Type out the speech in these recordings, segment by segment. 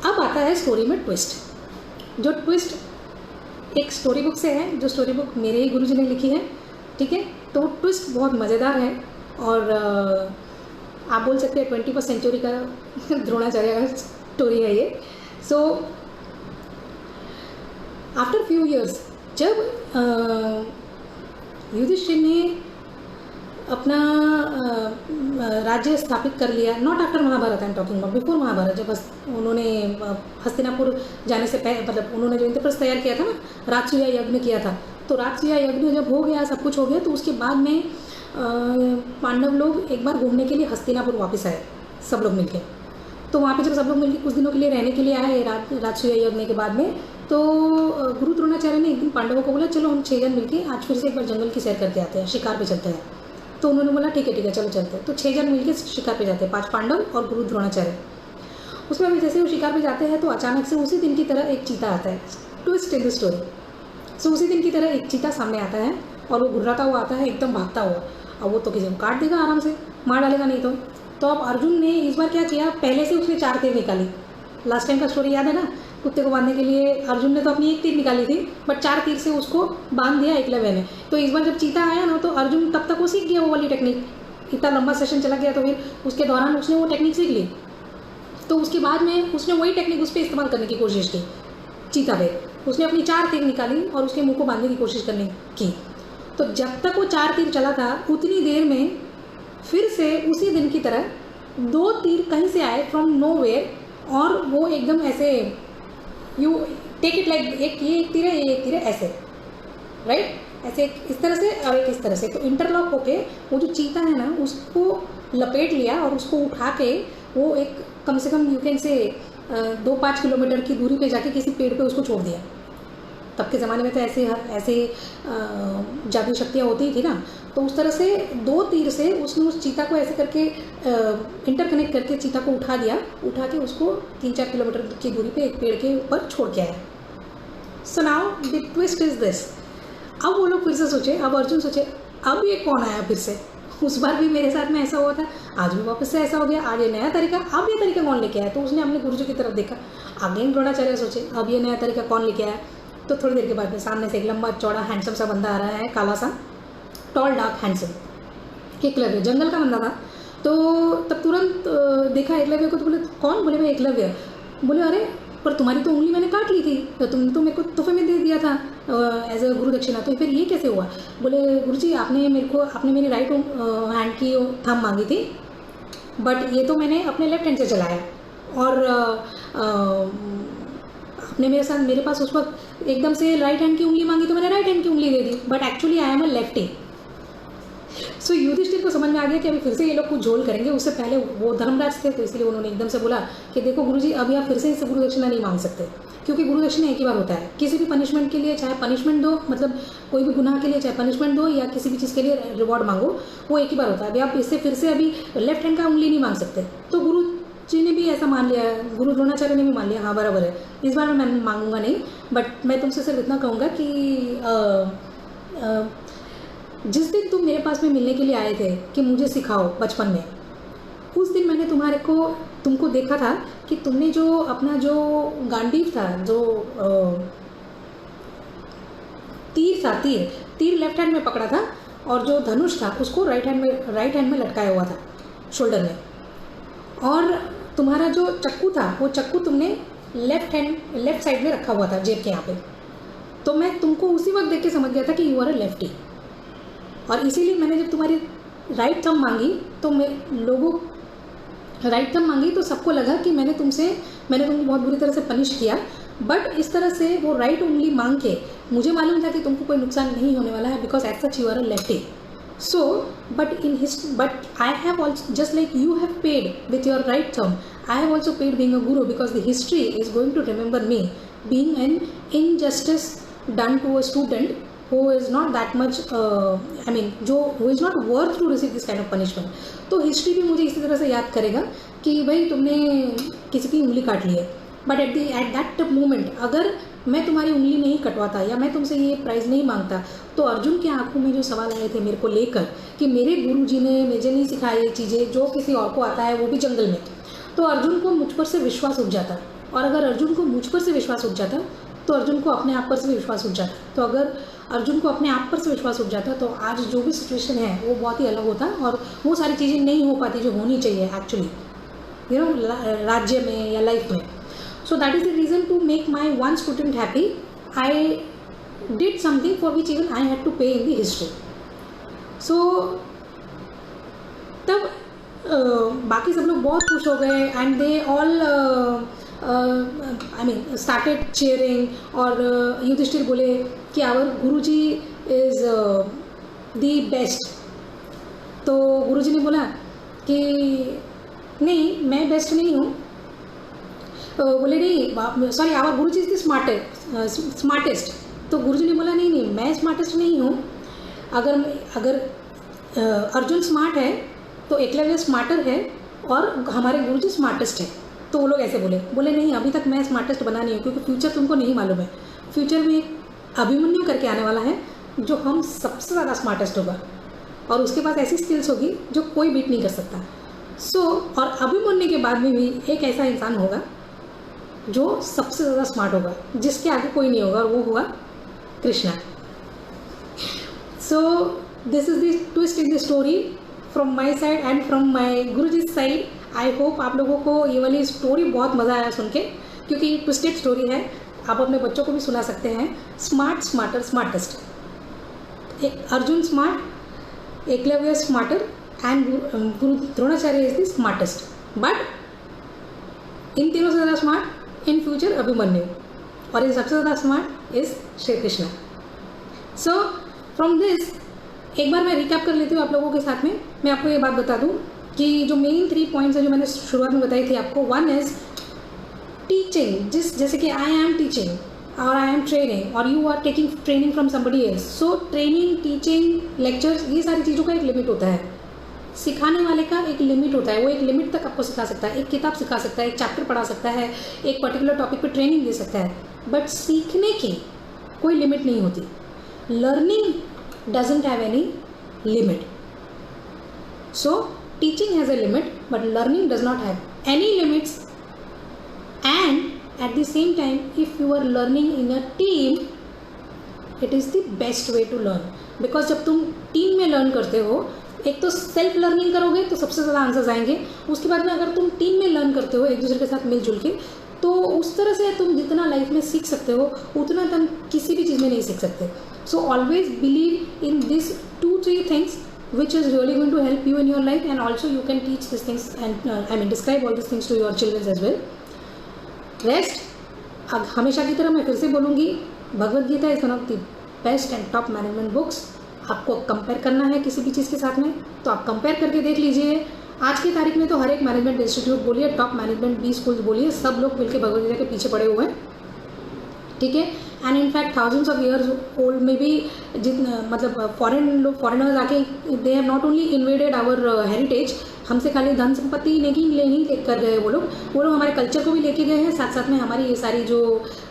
अब आता है स्टोरी में ट्विस्ट। जो ट्विस्ट एक स्टोरी बुक से है, जो स्टोरी बुक मेरे ही गुरुजी ने लिखी है, ठीक है। तो ट्विस्ट बहुत मज़ेदार है और आप बोल सकते हैं 21वीं सेंचुरी का द्रोणाचार्य का स्टोरी है ये। सो आफ्टर फ्यू इयर्स जब युधिष्ठिर ने अपना राज्य स्थापित कर लिया, not after Mahabharata, I am talking about before Mahabharata, जब उन्होंने हस्तिनापुर जाने से पहले, मतलब उन्होंने जो इंद्रप्रस्थ तैयार किया था ना, राजसूया यज्ञ किया था, तो राजसूया यज्ञ जब हो गया, सब कुछ हो गया, तो उसके बाद में पांडव लोग एक बार घूमने के लिए हस्तिनापुर वापस आए, सब लोग मिलके। तो वहाँ पे जब सब लोग मिलकर कुछ दिनों के लिए रहने के लिए आए राजसूया यज्ञ के बाद में, तो गुरु द्रोणाचार्य ने एक दिन पांडवों को बोला चलो हम 6 जन मिलके आज फिर से एक बार जंगल की सैर करके आते हैं, शिकार पे चलते हैं। तो उन्होंने बोला ठीक है चलो चलते हैं। तो 6 जन मिलके शिकार पे जाते हैं, 5 पांडव और गुरु द्रोणाचार्य। उसमें अभी जैसे वो शिकार पे जाते हैं तो अचानक से उसी दिन की तरह एक चीता आता है, ट्विस्ट इन द स्टोरी। सो उसी दिन की तरह एक चीता सामने आता है और वो घुर्राता हुआ आता है, एकदम भागता हुआ। अब वो तो किसी को काट देगा आराम से, मार डालेगा नहीं तो अब अर्जुन ने इस बार क्या किया, पहले से उसने 4 तीर निकाली। लास्ट टाइम का स्टोरी याद है ना, कुत्ते को बांधने के लिए अर्जुन ने तो अपनी 1 तीर निकाली थी, बट 4 तीर से उसको बांध दिया एकलव्य ने। तो इस बार जब चीता आया ना, तो अर्जुन तब तक वो सीख गया वो वाली टेक्निक। इतना लंबा सेशन चला गया तो फिर उसके दौरान उसने वो टेक्निक सीख ली। तो उसके बाद में उसने वही टेक्निक उस पर इस्तेमाल करने की कोशिश की, चीता पे। उसने अपनी 4 तीर निकाली और उसके मुंह को बांधने की कोशिश करने की। तो जब तक वो 4 तीर चला था, उतनी देर में फिर से उसी दिन की तरह 2 तीर कहीं से आए फ्रॉम नोवेयर, और वो एकदम ऐसे यू टेक इट लाइक एक तीर है, ये एक तीर है, ऐसे राइट, ऐसे इस तरह से और एक इस तरह से। तो इंटरलॉक होके वो जो चीता है ना, उसको लपेट लिया और उसको उठा के वो एक कम से कम यू कैन से 2-5 किलोमीटर की दूरी पे जाके किसी पेड़ पे उसको छोड़ दिया। तब के ज़माने में तो ऐसे जादू शक्तियाँ होती ही थी ना। तो उस तरह से 2 तीर से उसने उस चीता को ऐसे करके इंटरकनेक्ट करके चीता को उठा दिया, उठा के उसको 3-4 किलोमीटर की दूरी पे एक पेड़ के ऊपर छोड़ के आया। So now the twist is this. अब वो लोग फिर से सोचे, अब अर्जुन सोचे अब ये कौन आया फिर से, उस बार भी मेरे साथ में ऐसा हुआ था, आज भी वापस से ऐसा हो गया, आज ये नया तरीका, अब ये तरीका कौन लेके आया। तो उसने अपने गुरुजी की तरफ देखा, अगेन द्रोणाचार्य सोचे अब ये नया तरीका कौन लेके आया। तो थोड़ी देर के बाद में सामने से एक लंबा चौड़ा हैंडसम सा बंदा आ रहा है, काला सा, टॉल डार्क हैंडसम, एकलव्य, जंगल का बंदा था। तो तब तुरंत देखा एकलव्य को, तो बोले कौन, बोले मैं एकलव्य। बोले अरे पर तुम्हारी तो उंगली मैंने काट ली थी, तो तुमने तो मेरे को तोहफे में दे दिया था एज अ गुरु दक्षिणा, तो फिर ये कैसे हुआ। बोले गुरुजी आपने मेरी राइट हैंड की थंब मांगी थी, बट ये तो मैंने अपने लेफ्ट हैंड से चलाया, और आपने मेरे पास उस वक्त एकदम से राइट हैंड की उंगली मांगी तो मैंने राइट हैंड की उंगली दे दी, but actually I am a lefty. So Yudhishthir को समझ में आ गया कि अभी फिर से ये लोग कुछ झोल करेंगे। उससे पहले वो धर्मराज थे, तो इसलिए उन्होंने एकदम से बोला कि देखो गुरुजी अभी आप फिर से इससे गुरु दक्षिणा नहीं मांग सकते, क्योंकि गुरु दक्षिणा एक ही बार होता है। किसी भी पनिशमेंट के लिए, चाहे पनिशमेंट दो, मतलब कोई भी गुनाह के लिए चाहे पनिशमेंट दो या किसी भी चीज़ के लिए रिवॉर्ड मांगो, वो एक ही बार होता है। अभी आप इससे फिर से अभी लेफ्ट हैंड का उंगली नहीं मांग सकते। तो गुरु जी ने भी ऐसा मान लिया, गुरु द्रोणाचार्य ने भी मान लिया, हाँ बराबर है, इस बार मैं मांगूंगा नहीं, बट मैं तुमसे सिर्फ इतना कहूँगा कि जिस दिन तुम मेरे पास में मिलने के लिए आए थे कि मुझे सिखाओ बचपन में, उस दिन मैंने तुमको देखा था कि तुमने जो अपना जो गांडीव था, जो तीर था, तीर लेफ्ट हैंड में पकड़ा था, और जो धनुष था उसको राइट हैंड में लटकाया हुआ था शोल्डर में, और तुम्हारा जो चक्कू था वो चक्कू तुमने लेफ्ट साइड में रखा हुआ था, जेब के यहाँ पे। तो मैं तुमको उसी वक्त देख के समझ गया था कि यू आर अ लेफ्टी, और इसीलिए मैंने जब तुम्हारी राइट थंब मांगी तो सबको लगा कि मैंने तुमको बहुत बुरी तरह से पनिश किया, बट इस तरह से वो राइट उंगली मांग के मुझे मालूम था कि तुमको कोई नुकसान नहीं होने वाला है, because as such you are a lefty. So, but I have also, just like you have paid with your right thumb, I have also paid being a guru, because the history is going to remember me being an injustice done to a student who is not that much, who is not worth to receive this kind of punishment. तो history भी मुझे इसी तरह से याद करेगा कि भाई तुमने किसी की उंगली काट ली है, बट एट दैट मोमेंट अगर मैं तुम्हारी उंगली नहीं कटवाता या मैं तुमसे ये प्राइज़ नहीं मांगता, तो अर्जुन की आंखों में जो सवाल आए थे मेरे को लेकर कि मेरे गुरुजी ने मुझे नहीं सिखाई ये चीज़ें, जो किसी और को आता है वो भी जंगल में, तो अर्जुन को मुझ पर से विश्वास उठ जाता और अगर अर्जुन को मुझ पर से विश्वास उठ जाता तो अर्जुन को अपने आप पर से भी विश्वास उठ जाता। तो अगर अर्जुन को अपने आप पर से विश्वास उठ जाता तो आज जो भी सिचुएशन है वो बहुत ही अलग होता और वो सारी चीज़ें नहीं हो पाती जो होनी चाहिए एक्चुअली, यू नो, राज्य में या लाइफ में। So that is the reason to make my one student happy I did something for which even I had to pay in the history. सो तब बाकी सब लोग बहुत खुश हो गए and they all I mean started cheering. और युधिष्ठिर बोले कि our Guruji is the best. तो गुरुजी ने बोला कि नहीं, मैं बेस्ट नहीं हूँ। बोले नहीं, sorry, our Guruji is the smartest. तो गुरुजी ने बोला नहीं, मैं स्मार्टेस्ट नहीं हूँ। अगर अर्जुन स्मार्ट है तो एकलव्य स्मार्टर है और हमारे गुरुजी स्मार्टेस्ट है। तो वो लोग ऐसे बोले नहीं, अभी तक मैं स्मार्टेस्ट बना नहीं हूँ, क्योंकि फ्यूचर तुमको नहीं मालूम है। फ्यूचर में एक अभिमन्यु करके आने वाला है जो हम सबसे ज़्यादा स्मार्टेस्ट होगा और उसके पास ऐसी स्किल्स होगी जो कोई बीट नहीं कर सकता। और अभिमन्यु के बाद में भी एक ऐसा इंसान होगा जो सबसे ज़्यादा स्मार्ट होगा, जिसके आगे कोई नहीं होगा, और वो हुआ Krishna. So this is the twist in the story from my side and from my Guruji side. I hope आप लोगों को ये वाली स्टोरी बहुत मज़ा आया सुन के, क्योंकि ये ट्विस्टेड स्टोरी है। आप अपने बच्चों को भी सुना सकते हैं। Smart, smarter, smartest. Arjun smart, Eklavya smarter and Guru Dronacharya is the smartest. But इन तीनों से ज़्यादा स्मार्ट इन फ्यूचर अभिमन्यु, और इन सबसे ज़्यादा smart is Shri Krishna. So from this एक बार मैं रिकैप कर लेती हूँ आप लोगों के साथ में। मैं आपको ये बात बता दूँ कि जो मेन 3 पॉइंट्स है जो मैंने शुरुआत में बताई थी आपको, वन इज़ टीचिंग, जैसे कि आई एम टीचिंग और आई एम ट्रेनिंग और you are taking training from somebody else. So training, teaching, lectures, ये सारी चीज़ों का एक लिमिट होता है। सिखाने वाले का एक लिमिट होता है, वो एक लिमिट तक आपको सिखा सकता है, एक किताब सिखा सकता है, एक चैप्टर पढ़ा सकता है, एक पर्टिकुलर टॉपिक पे ट्रेनिंग दे सकता है। बट सीखने की कोई लिमिट नहीं होती। Learning doesn't have any limit. So teaching has a limit, but learning does not have any limits. And at the same time, if you are learning in a team, it is the best way to learn. Because जब तुम team में learn करते हो, एक तो self learning करोगे तो सबसे ज़्यादा आंसर्स आएंगे। उसके बाद में अगर तुम टीम में लर्न करते हो एक दूसरे के साथ मिलजुल के, तो उस तरह से तुम जितना लाइफ में सीख सकते हो उतना तुम किसी भी चीज़ में नहीं सीख सकते। So always believe in these 2-3 things which is really going to help you in your life, and also you can teach these things and describe all these things to your children as well. Rest, अब हमेशा की तरह मैं फिर से बोलूँगी, Bhagavad Gita is one of the best and top management books. आपको compare करना है किसी भी चीज़ के साथ में तो आप कंपेयर करके देख लीजिए। आज की तारीख में तो हर एक मैनेजमेंट इंस्टीट्यूट बोलिए, टॉप मैनेजमेंट 20 स्कूल्स बोलिए, सब लोग मिलकर भगवद गीता के पीछे पड़े हुए हैं, ठीक है। And in fact thousands of years old में भी मतलब फॉरेनर्स आके they have not only invaded our heritage, हमसे खाली धन संपत्ति नहीं कर गए वो लोग हमारे कल्चर को भी लेके गए हैं, साथ साथ में हमारी ये सारी जो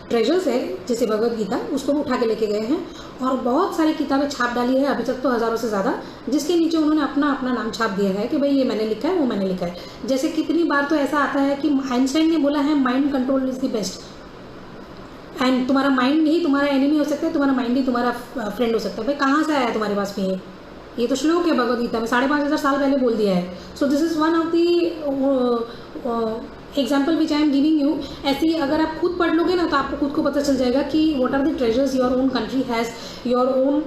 ट्रेजर्स है जैसे भगवद गीता उसको भी उठा के लेके गए हैं। और बहुत सारी किताबें छाप डाली है, अभी तक तो हज़ारों से ज़्यादा, जिसके नीचे उन्होंने अपना अपना नाम छाप दिया है कि भाई ये मैंने लिखा है, वो मैंने लिखा है। जैसे कितनी बार तो ऐसा आता है कि आइंस्टाइन ने बोला है mind control is the best. And तुम्हारा माइंड ही तुम्हारा एनिमी हो सकता है, तुम्हारा माइंड ही तुम्हारा फ्रेंड हो सकता है। भाई कहाँ से आया तुम्हारे पास में ये तो श्लोक है भगवद गीता में, 5500 साल पहले बोल दिया है। So this is one of the example which I am giving you. ऐसे ही अगर आप खुद पढ़ लोगे ना तो आपको खुद को पता चल जाएगा कि what are the treasures your own country has, your own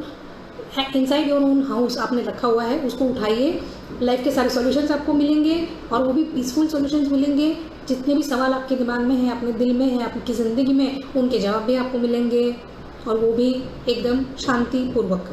inside your own house आपने रखा हुआ है, उसको उठाइए। लाइफ के सारे सॉल्यूशंस आपको मिलेंगे और वो भी पीसफुल सॉल्यूशंस मिलेंगे। जितने भी सवाल आपके दिमाग में हैं, अपने दिल में हैं, आपकी ज़िंदगी में, उनके जवाब भी आपको मिलेंगे और वो भी एकदम शांतिपूर्वक।